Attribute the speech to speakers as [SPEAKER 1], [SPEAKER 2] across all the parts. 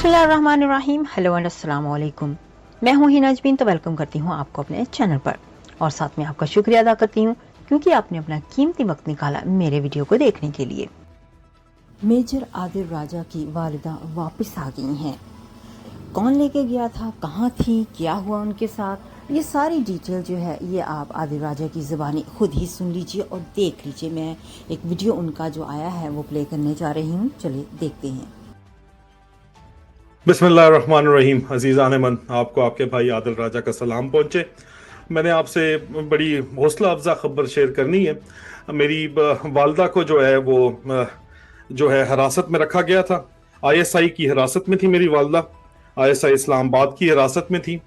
[SPEAKER 1] बिस्मिल्लाहिर्रहमानिर्रहीम। Hello and अस्सलाम वालेकुम। मैं हूं हिना अजमीन, तो वेलकम करती हूं आपको अपने चैनल पर और साथ में आपका शुक्रिया अदा करती हूं क्योंकि आपने अपना कीमती वक्त निकाला मेरे वीडियो को देखने के लिए। मेजर आदिल राजा की वालिदा वापस आ गई हैं। कौन लेके गया था, कहाँ थी, क्या हुआ उनके साथ, ये सारी डिटेल जो है ये आप आदिल राजा की ज़बानी खुद ही सुन लीजिए और देख लीजिए। मैं एक वीडियो उनका जो आया है वो प्ले करने जा रही हूँ, चलिए देखते हैं।
[SPEAKER 2] बिस्मिल्लाहिर्रहमानिर्रहीम। अजीज़ान मन, आपको आपके भाई आदिल राजा का सलाम पहुँचे। मैंने आपसे बड़ी हौसला अफजा खबर शेयर करनी है। मेरी वालदा को जो है वो जो है हिरासत में रखा गया था। आईएसआई की हिरासत में थी मेरी वालदा, आईएसआई इस्लामाबाद की हिरासत में थी।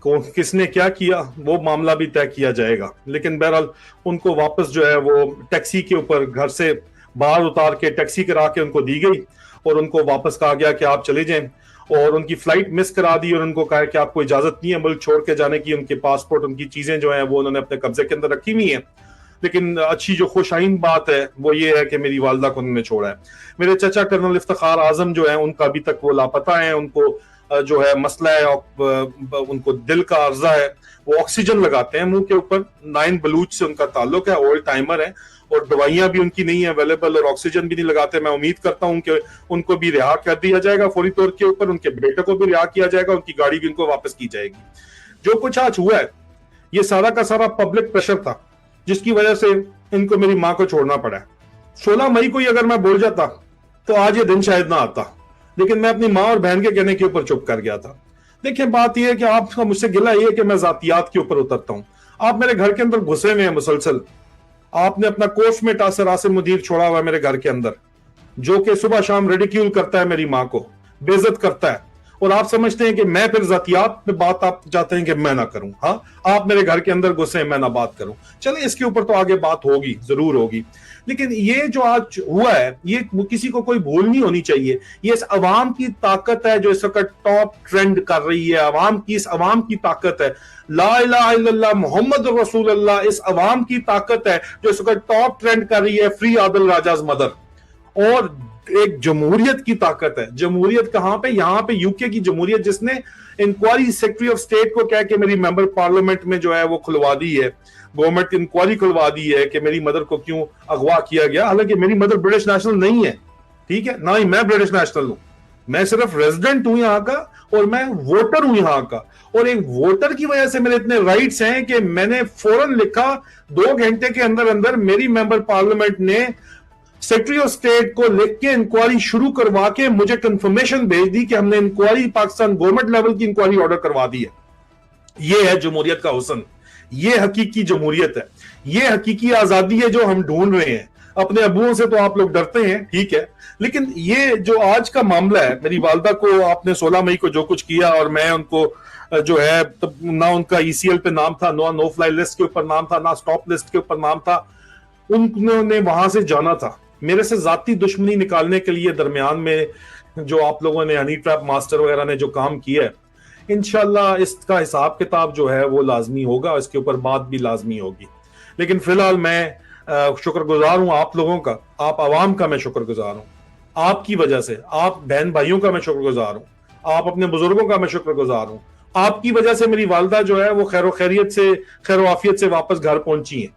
[SPEAKER 2] किसने क्या किया वो मामला भी तय किया जाएगा, लेकिन बहरहाल उनको वापस जो है वो टैक्सी के ऊपर घर से बाहर उतार के टैक्सी करा के उनको दी गई और उनको वापस कहा गया कि आप चले जाएं, और उनकी फ्लाइट मिस करा दी और उनको कहा कि आपको इजाजत नहीं है मुल्क छोड़ के जाने की। उनके पासपोर्ट, उनकी चीजें जो है वो उन्होंने अपने कब्जे के अंदर रखी हुई हैं। लेकिन अच्छी जो खुशाइन बात है वो ये है कि मेरी वालदा को उन्होंने छोड़ा है। मेरे चचा कर्नल इफ्तिखार आजम जो है उनका अभी तक वो लापता है। उनको जो है मसला है, उनको दिल का अर्जा है, वो ऑक्सीजन लगाते हैं मुंह के ऊपर। 9 बलूच से उनका ताल्लुक है, ओल्ड टाइमर है और दवाइयां भी उनकी नहीं है अवेलेबल और ऑक्सीजन भी नहीं लगाते। मैं उम्मीद करता हूं कि उनको भी रिहा कर दिया जाएगा फौरी तौर के ऊपर, उनके बेटे को भी रिहा किया जाएगा, उनकी गाड़ी भी उनको वापस की जाएगी। जो कुछ आज हुआ है ये सारा का सारा पब्लिक प्रेशर था जिसकी वजह से इनको मेरी माँ को छोड़ना पड़ा है। 16 मई को ही अगर मैं बोल जाता तो आज ये दिन शायद ना आता, लेकिन मैं अपनी माँ और बहन के कहने के ऊपर चुप कर गया था। देखिए, बात यह है कि आपका मुझसे गिला ये है कि मैं जातियात के ऊपर उतरता हूं। आप मेरे घर के अंदर घुसे हुए हैं मुसलसल। आपने अपना कोर्समेट आसर आसिम मुदीर छोड़ा हुआ है मेरे घर के अंदर, जो कि सुबह शाम रिडिक्यूल करता है, मेरी माँ को बेइज्जत करता है, और आप समझते हैं कि मैं फिर जातियात पे बात आप चाहते हैं कि मैं ना करूं। हाँ, आप मेरे घर के अंदर घुसे, मैं ना बात करूं। चलिए, इसके ऊपर तो आगे बात होगी, जरूर होगी, लेकिन ये जो आज हुआ है ये किसी को कोई भूल नहीं होनी चाहिए। ये इस अवाम की ताकत है जो इस वक्त टॉप ट्रेंड कर रही है। अवाम की, इस अवाम की ताकत है। ला इलाहा इल्लल्लाह मोहम्मद रसूलुल्लाह इस अवाम की ताकत है जो इस वक्त टॉप ट्रेंड कर रही है। फ्री आदिल राजाज मदर। और एक जमहूरियत की ताकत है। जमहूरियत कहां पे? यहां पे यूके की जमहूरियत, जिसने इंक्वायरी सेक्रेटरी ऑफ स्टेट को कह के मेरी मेंबर पार्लियामेंट में जो है वो खुलवा दी है, गवर्नमेंट इंक्वायरी खुलवा दी है कि मेरी मदर को क्यों अगवा किया गया। हालांकि मेरी मदर ब्रिटिश नेशनल नहीं है, ठीक है, ना ही मैं ब्रिटिश नेशनल हूं। मैं सिर्फ रेजिडेंट हूं यहाँ का और मैं वोटर हूं यहाँ का, और एक वोटर की वजह से मेरे इतने राइट्स हैं कि मैंने फौरन लिखा, 2 घंटे के अंदर अंदर मेरी मेंबर पार्लियामेंट ने सेक्रेटरी ऑफ स्टेट को लिख के इंक्वायरी शुरू करवा के मुझे कंफर्मेशन भेज दी कि हमने इंक्वायरी, पाकिस्तान गवर्नमेंट लेवल की इंक्वायरी ऑर्डर करवा दी है। यह है जमहूरियत का हुस्न, ये हकीकी जमहूरियत है, ये हकीकी आजादी है जो हम ढूंढ रहे हैं। अपने अबुओं से तो आप लोग डरते हैं, ठीक है, लेकिन ये जो आज का मामला है, मेरी वालदा को आपने 16 मई को जो कुछ किया, और मैं उनको जो है तब ना उनका ईसीएल पे नाम था, नो फ्लाई लिस्ट के ऊपर नाम था, ना स्टॉप लिस्ट के ऊपर नाम था। उन्होंने वहां से जाना था मेरे से जाती दुश्मनी निकालने के लिए। दरमियान में जो आप लोगों ने, हनी ट्रैप मास्टर वगैरह ने जो काम किया है, इंशाल्लाह इसका हिसाब किताब जो है वो लाजमी होगा, इसके ऊपर बात भी लाजमी होगी। लेकिन फिलहाल मैं शुक्रगुजार हूं आप लोगों का, आप आवाम का मैं शुक्रगुजार हूं। आपकी वजह से, आप बहन भाइयों का मैं शुक्रगुजार हूं, आप अपने बुजुर्गों का मैं शुक्रगुजार हूं। आपकी वजह से मेरी वालदा जो है वो खैर खैरियत से, खैर आफियत से वापस घर पहुंची है,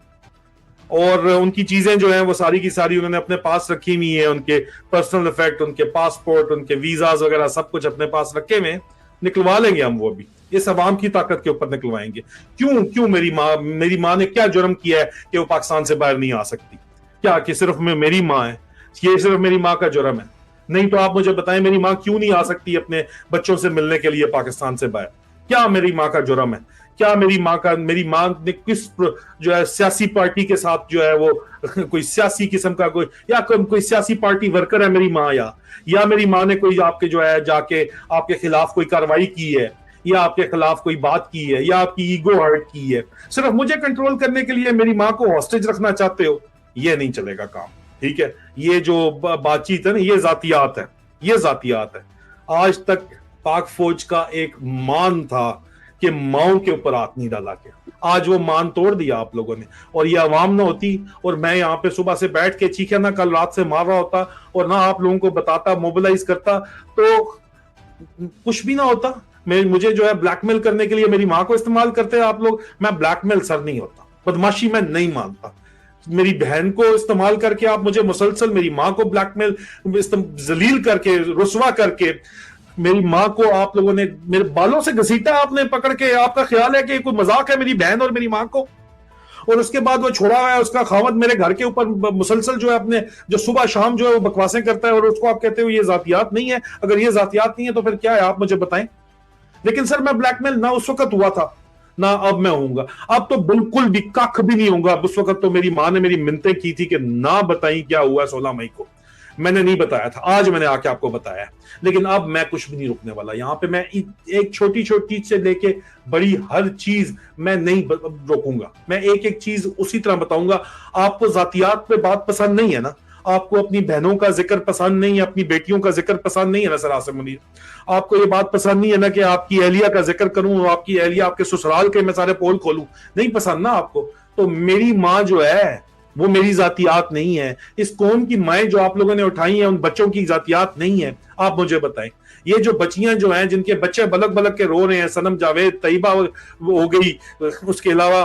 [SPEAKER 2] और उनकी चीजें जो हैं वो सारी की सारी उन्होंने अपने पास रखी हुई है। उनके पर्सनल इफेक्ट, उनके पासपोर्ट, उनके वीजाज वगैरह सब कुछ अपने पास रखे हुए। निकलवा लेंगे हम, वो भी इस अवाम की ताकत के ऊपर निकलवाएंगे। क्यों मेरी माँ ने क्या जुर्म किया है कि वो पाकिस्तान से बाहर नहीं आ सकती? क्या कि सिर्फ मेरी माँ है? ये सिर्फ मेरी माँ का जुर्म है? नहीं तो आप मुझे बताएं, मेरी माँ क्यों नहीं आ सकती अपने बच्चों से मिलने के लिए पाकिस्तान से बाहर? क्या मेरी माँ का जुर्म है? क्या मेरी माँ ने किस जो है सियासी पार्टी के साथ जो है वो कोई सियासी किस्म का कोई सियासी पार्टी वर्कर है मेरी माँ, या मेरी माँ ने कोई आपके जो है जाके आपके खिलाफ कोई कार्रवाई की है, या आपके खिलाफ कोई बात की है, या आपकी ईगो हर्ट की है? सिर्फ मुझे कंट्रोल करने के लिए मेरी माँ को हॉस्टेज रखना चाहते हो? ये नहीं चलेगा काम, ठीक है। ये जो बातचीत है ना, ये जातियात है, ये जातियात है। आज तक पाक फौज का एक मान था कि माओं के ऊपर हाथ नहीं डाला के, आज वो मान तोड़ दिया आप लोगों ने। और ये अवाम ना होती और मैं यहाँ पे सुबह से बैठ के चीखे ना कल रात से मार रहा होता और ना आप लोगों को बताता, मोबिलाइज करता, तो कुछ भी ना होता, मुझे जो है ब्लैकमेल करने के लिए मेरी मां को इस्तेमाल करते हैं आप लोग। मैं ब्लैकमेल सर नहीं होता, बदमाशी मैं नहीं मानता। मेरी बहन को इस्तेमाल करके आप मुझे मुसलसल, मेरी मां को ब्लैकमेल, जलील करके, रुसवा करके, मेरी मां को आप लोगों ने मेरे बालों से घसीटा आपने पकड़ के। आपका ख्याल है कि कोई मजाक है मेरी बहन और मेरी मां को? और उसके बाद वो छोड़ा हुआ है, उसका खावत मेरे घर के ऊपर मुसलसल जो है अपने, जो सुबह शाम जो है वो बकवासें करता है, और उसको आप कहते हो ये जातियात नहीं है। अगर ये जातियात नहीं है तो फिर क्या है, आप मुझे बताएं। लेकिन सर मैं ब्लैकमेल ना उस वक्त हुआ था ना अब मैं होऊंगा। अब तो बिल्कुल भी कख भी नहीं होऊंगा। उस वक्त तो मेरी मां ने मेरी मिन्नतें की थी कि ना बताई क्या हुआ 16 मई को। मैंने नहीं बताया था, आज मैंने आके आपको बताया। लेकिन अब मैं कुछ भी नहीं रुकने वाला यहाँ पे। मैं एक छोटी छोटी चीज से लेके बड़ी हर चीज मैं नहीं रोकूंगा। मैं एक एक चीज उसी तरह बताऊंगा। आपको जातियात पे बात पसंद नहीं है ना, आपको अपनी बहनों का जिक्र पसंद नहीं है, अपनी बेटियों का जिक्र पसंद नहीं है ना सर आसिम मुनीर, आपको ये बात पसंद नहीं है ना कि आपकी एहलिया का जिक्र करूं, आपकी एहलिया, आपके ससुराल के मैं सारे पोल खोलूं, नहीं पसंद ना आपको। तो मेरी माँ जो है वो मेरी जातियात नहीं है। इस कौम की माएँ जो आप लोगों ने उठाई हैं उन बच्चों की जातियात नहीं है। आप मुझे बताएं, ये जो बच्चियां जो हैं जिनके बच्चे बलक बलक के रो रहे हैं, सनम जावेद, तैयबा हो गई, उसके अलावा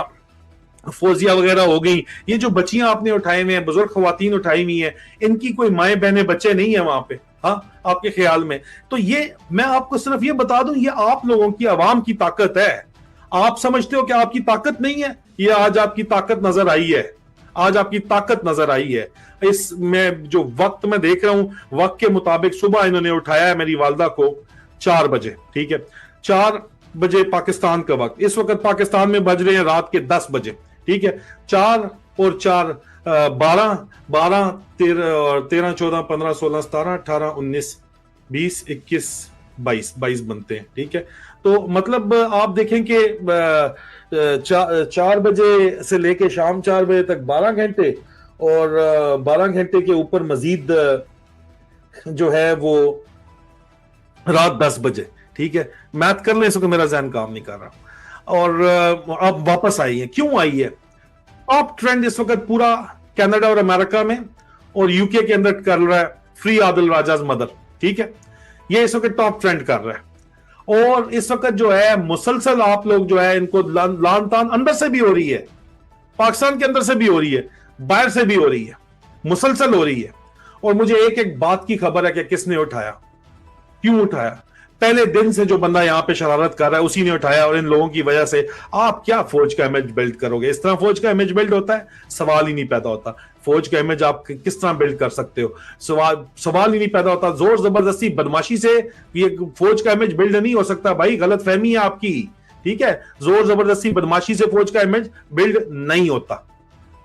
[SPEAKER 2] फौजिया वगैरह हो गई, ये जो बच्चियां आपने उठाए हुए हैं, बुजुर्ग खवातीन उठाई हुई हैं, इनकी कोई माए बहने बच्चे नहीं है वहां पे? हाँ, आपके ख्याल में? तो ये मैं आपको सिर्फ ये बता दूं, ये आप लोगों की, आवाम की ताकत है। आप समझते हो कि आपकी ताकत नहीं है, ये आज आपकी ताकत नजर आई है। आज आपकी ताकत नजर आई है। इस में जो वक्त मैं देख रहा हूं, वक्त के मुताबिक सुबह इन्होंने उठाया है मेरी वालदा को 4 बजे, ठीक है, 4 बजे पाकिस्तान का वक्त। इस वक्त पाकिस्तान में बज रहे हैं रात के 10 बजे, ठीक है। 4 और 4 12 12 13 14 15 16 17 18 19 20 21 22 बनते हैं, ठीक है। तो मतलब आप देखें कि 4 बजे से लेके शाम 4 बजे तक 12 घंटे, और 12 घंटे के ऊपर मजीद जो है वो रात 10 बजे, ठीक है। मैथ कर लें इसको, मेरा जहन काम नहीं कर रहा। और अब वापस आई है, क्यों आई है? टॉप ट्रेंड इस वक्त पूरा कनाडा और अमेरिका में और यूके के अंदर कर रहा है फ्री आदिल राजाज मदर, ठीक है। ये इस वक्त टॉप ट्रेंड कर रहा है। और इस वक्त जो है मुसलसल आप लोग जो है इनको लान तान अंदर से भी हो रही है, पाकिस्तान के अंदर से भी हो रही है, बाहर से भी हो रही है, मुसलसल हो रही है। और मुझे एक एक बात की खबर है कि किसने उठाया, क्यों उठाया। पहले दिन से जो बंदा यहां पे शरारत कर रहा है उसी ने उठाया, और इन लोगों की वजह से आप क्या फौज का इमेज बिल्ड करोगे? इस तरह फौज का इमेज बिल्ड होता है? सवाल ही नहीं पैदा होता। फौज का इमेज आप किस तरह बिल्ड कर सकते हो? सवाल ही नहीं पैदा होता। जोर जबरदस्ती बदमाशी से ये फौज का इमेज बिल्ड नहीं हो सकता भाई, गलत फहमी है आपकी, ठीक है। जोर जबरदस्ती बदमाशी से फौज का इमेज बिल्ड नहीं होता।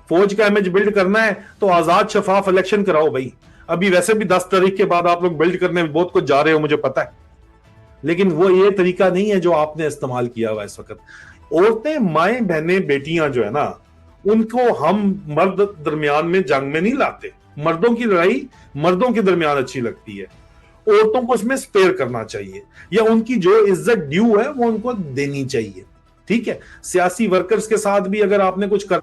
[SPEAKER 2] फौज का इमेज बिल्ड करना है तो आजाद शफाफ इलेक्शन कराओ भाई। अभी वैसे भी 10 तारीख के बाद आप लोग बिल्ड करने में बहुत कुछ जा रहे हो, मुझे पता है, लेकिन वो ये तरीका नहीं है जो आपने इस्तेमाल किया हुआ इस वक्त। औरतें, माएँ, बहनें, बेटियां जो है ना, उनको हम मर्द दरमियान में जंग में नहीं लाते। मर्दों की लड़ाई मर्दों के दरमियान अच्छी लगती है, औरतों को उसमें स्पेयर करना चाहिए, या उनकी जो इज्जत ड्यू है वो उनको देनी चाहिए, ठीक है। सियासी वर्कर्स के साथ भी अगर आपने कुछ कर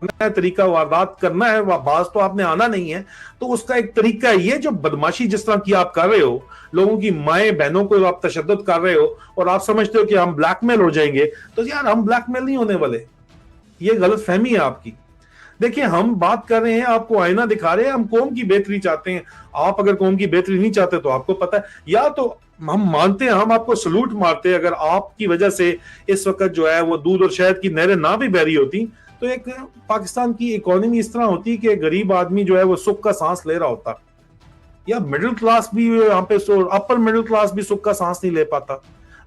[SPEAKER 2] तरीका वारदात करना है, बाज तो आपने आना नहीं है, तो उसका एक तरीका है। ये जो बदमाशी जिस तरह की आप कर रहे हो, लोगों की माएँ बहनों को आप तशद्दुद कर रहे हो, और आप समझते हो कि हम ब्लैकमेल हो जाएंगे, तो यार हम ब्लैकमेल नहीं होने वाले। ये गलत फहमी है आपकी। देखिए, हम बात कर रहे हैं, आपको आईना दिखा रहे हैं, हम कौम की बेहतरी चाहते हैं। आप अगर कौम की बेहतरी नहीं चाहते तो आपको पता है, या तो हम मानते हैं, हम आपको सलूट मारते हैं अगर आपकी वजह से इस वक्त जो है वो दूध और शहद की नहरें ना भी बह रही होती, तो एक पाकिस्तान की इकोनॉमी इस तरह होती कि गरीब आदमी जो है वो सुख का सांस ले रहा होता, या मिडिल क्लास भी यहाँ पे, अपर मिडिल क्लास भी सुख का सांस नहीं ले पाता।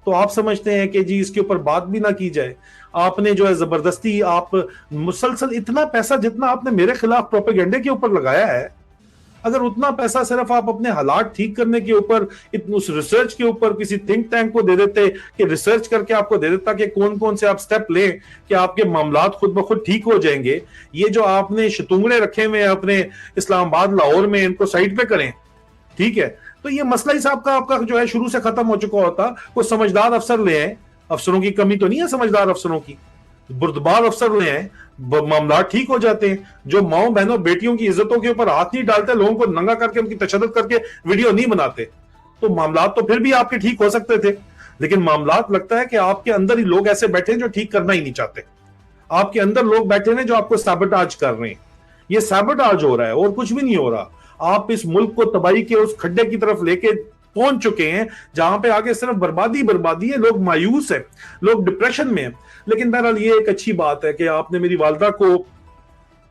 [SPEAKER 2] तो आप समझते हैं कि जी इसके ऊपर बात भी ना की जाए। आपने जो है जबरदस्ती, आप मुसलसल इतना पैसा जितना आपने मेरे खिलाफ प्रोपेगेंडे के ऊपर लगाया है, अगर उतना पैसा सिर्फ आप अपने हालात ठीक करने के ऊपर, उस रिसर्च के ऊपर किसी थिंक टैंक को दे देते कि रिसर्च करके आपको दे देता कि कौन कौन से आप स्टेप लें कि आपके मामलात खुद ब खुद ठीक हो जाएंगे। ये जो आपने शतुंगड़े रखे हुए अपने इस्लामाबाद, लाहौर में, इनको साइड पे करें, ठीक है, तो ये मसला ही साहब का आपका जो है शुरू से खत्म हो चुका होता। कोई समझदार अफसर ले आए, अफसरों की कमी तो नहीं है समझदार अफसरों की, बुर्दबार अफसर हुए हैं, मामला ठीक हो जाते हैं। जो माओ बहनों बेटियों की इज्जतों के ऊपर हाथ नहीं डालते, लोगों को नंगा करके उनकी तशद्दुद करके वीडियो नहीं बनाते, तो मामला तो फिर भी आपके ठीक हो सकते थे। लेकिन मामला लगता है कि आपके अंदर ही लोग ऐसे बैठे हैं जो ठीक करना ही नहीं चाहते। आपके अंदर लोग बैठे हैं जो आपको सैबोटाज कर रहे हैं। ये सैबोटाज हो रहा है और कुछ भी नहीं हो रहा। आप इस मुल्क को तबाही के उस खड्डे की तरफ लेके पहुंच चुके हैं जहां पे आगे सिर्फ बर्बादी बर्बादी है। लोग मायूस है, लोग डिप्रेशन में है। लेकिन बहरहाल ये एक अच्छी बात है कि आपने मेरी वालदा को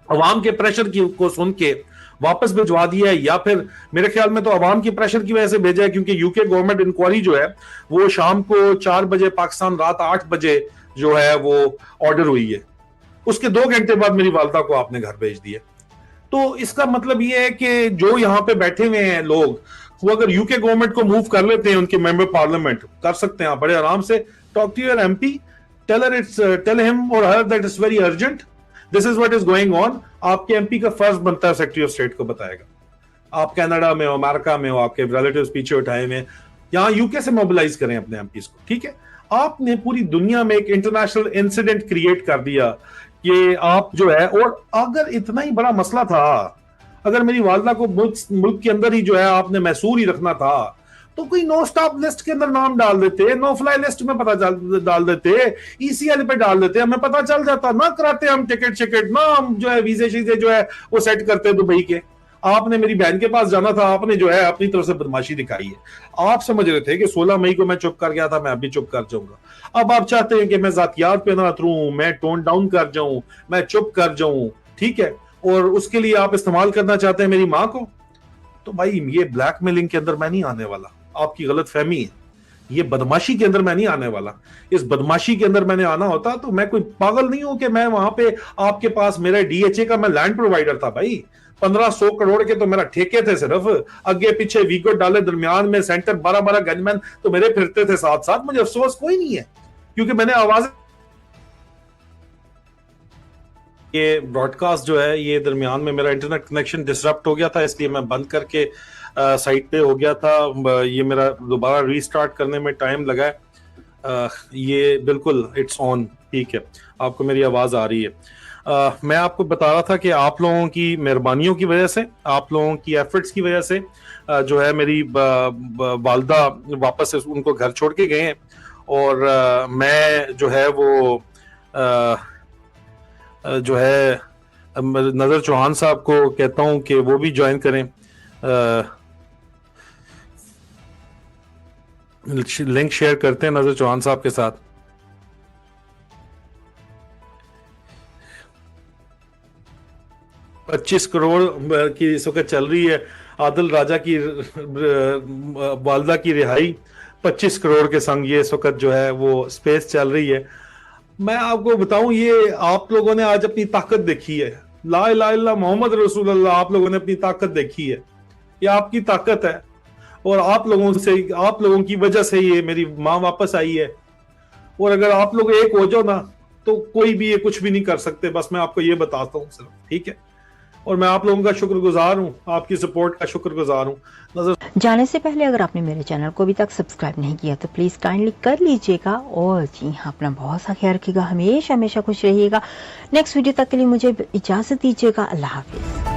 [SPEAKER 2] अवाम के प्रेशर को सुन के वापस भिजवा दिया है, या फिर मेरे ख्याल में तो अवाम की प्रेशर की वजह से भेजा है, क्योंकि यूके गवर्नमेंट इंक्वायरी जो है वो शाम को 4 बजे पाकिस्तान, रात 8 बजे जो है वो ऑर्डर हुई है। उसके 2 घंटे बाद मेरी वालदा को आपने घर भेज दिया। तो इसका मतलब ये है कि जो यहाँ पे बैठे हुए हैं लोग, वो अगर यूके गवर्नमेंट को मूव कर लेते हैं, उनके मेंबर पार्लियामेंट कर सकते हैं आप बड़े आराम से। Talk to your MP, tell him or her that is very urgent, this is what is going on. आपके एमपी का फर्ज बनता है सेक्रेटरी ऑफ स्टेट को बताएगा। आप कनाडा में हो, अमेरिका में हो, आपके रिलेटिव्स पीछे उठाए हुए, यहाँ यूके से मोबिलाइज करें अपने एमपीज को, ठीक है। आपने पूरी दुनिया में एक इंटरनेशनल इंसिडेंट क्रिएट कर दिया कि आप जो है, और अगर इतना ही बड़ा मसला था, अगर मेरी वालदा को मुल्क के अंदर ही जो है आपने मैसूर ही रखना था, तो कोई नो स्टॉप लिस्ट के अंदर नाम डाल देते, नो फ्लाई लिस्ट में डाल देते, ईसीएल पे डाल देते, हमें पता चल जाता। ना कराते हम टिकट ना हम जो है वीजे शीजे जो है वो सेट करते दुबई के। आपने मेरी बहन के पास जाना था, आपने जो है अपनी तरफ से बदमाशी दिखाई है। आप समझ रहे थे कि 16 मई को मैं चुप कर गया था, मैं अभी चुप कर जाऊंगा। अब आप चाहते हैं कि मैं जातियात पे ना उतरूं, मैं टोन डाउन कर जाऊं, मैं चुप कर जाऊं, ठीक है। और उसके लिए आप इस्तेमाल करना चाहते हैं मेरी माँ को। तो भाई ये ब्लैकमेलिंग के अंदर मैं नहीं आने वाला, आपकी गलत फहमी है। ये बदमाशी के अंदर मैं नहीं आने वाला। इस बदमाशी के अंदर मैंने आना होता तो मैं कोई पागल नहीं हूं कि मैं वहां पे आपके पास, मेरा डीएचए का मैं लैंड प्रोवाइडर था भाई। 1500 करोड़ के तो मेरा ठेके थे, सिर्फ आगे पीछे वीगो डाले, दरमियान में सेंटर 12 गनमैन तो मेरे फिरते थे साथ साथ। मुझे अफसोस कोई नहीं है, क्योंकि मैंने आवाज, ये ब्रॉडकास्ट जो है ये दरमियान में मेरा इंटरनेट कनेक्शन डिसरप्ट हो गया था, इसलिए मैं बंद करके साइट पे हो गया था। ये मेरा दोबारा रीस्टार्ट करने में टाइम लगा है। ये बिल्कुल इट्स ऑन, ठीक है, आपको मेरी आवाज आ रही है। मैं आपको बता रहा था कि आप लोगों की मेहरबानियों की वजह से, आप लोगों की एफर्ट्स की वजह से जो है मेरी वालदा वापस से उनको घर छोड़ के गए हैं, और मैं जो है वो जो है नजर चौहान साहब को कहता हूं कि वो भी ज्वाइन करें। लिंक शेयर करते हैं नजर चौहान साहब के साथ। $25 करोड़ की इस वक्त चल रही है आदिल राजा की वालदा की रिहाई। 25 करोड़ के संग ये इस वक्त जो है वो स्पेस चल रही है। मैं आपको बताऊं, ये आप लोगों ने आज अपनी ताकत देखी है। ला इलाहा इल्लल्लाह मोहम्मद रसूलुल्लाह, आप लोगों ने अपनी ताकत देखी है। ये आपकी ताकत है, और आप लोगों की वजह से ये मेरी माँ वापस आई है। और अगर आप लोग एक हो जाओ ना, तो कोई भी ये कुछ भी नहीं कर सकते। बस मैं आपको ये बताता हूँ सिर्फ, ठीक है। और मैं आप लोगों का शुक्रगुजार हूँ, आपकी सपोर्ट का शुक्रगुजार हूँ।
[SPEAKER 1] जाने से पहले अगर आपने मेरे चैनल को अभी तक सब्सक्राइब नहीं किया तो प्लीज काइंडली कर लीजिएगा। और जी हाँ, अपना बहुत सा ख्याल रखिएगा, हमेशा हमेशा खुश रहिएगा। नेक्स्ट वीडियो तक के लिए मुझे इजाजत दीजिएगा। अल्लाह हाफिज।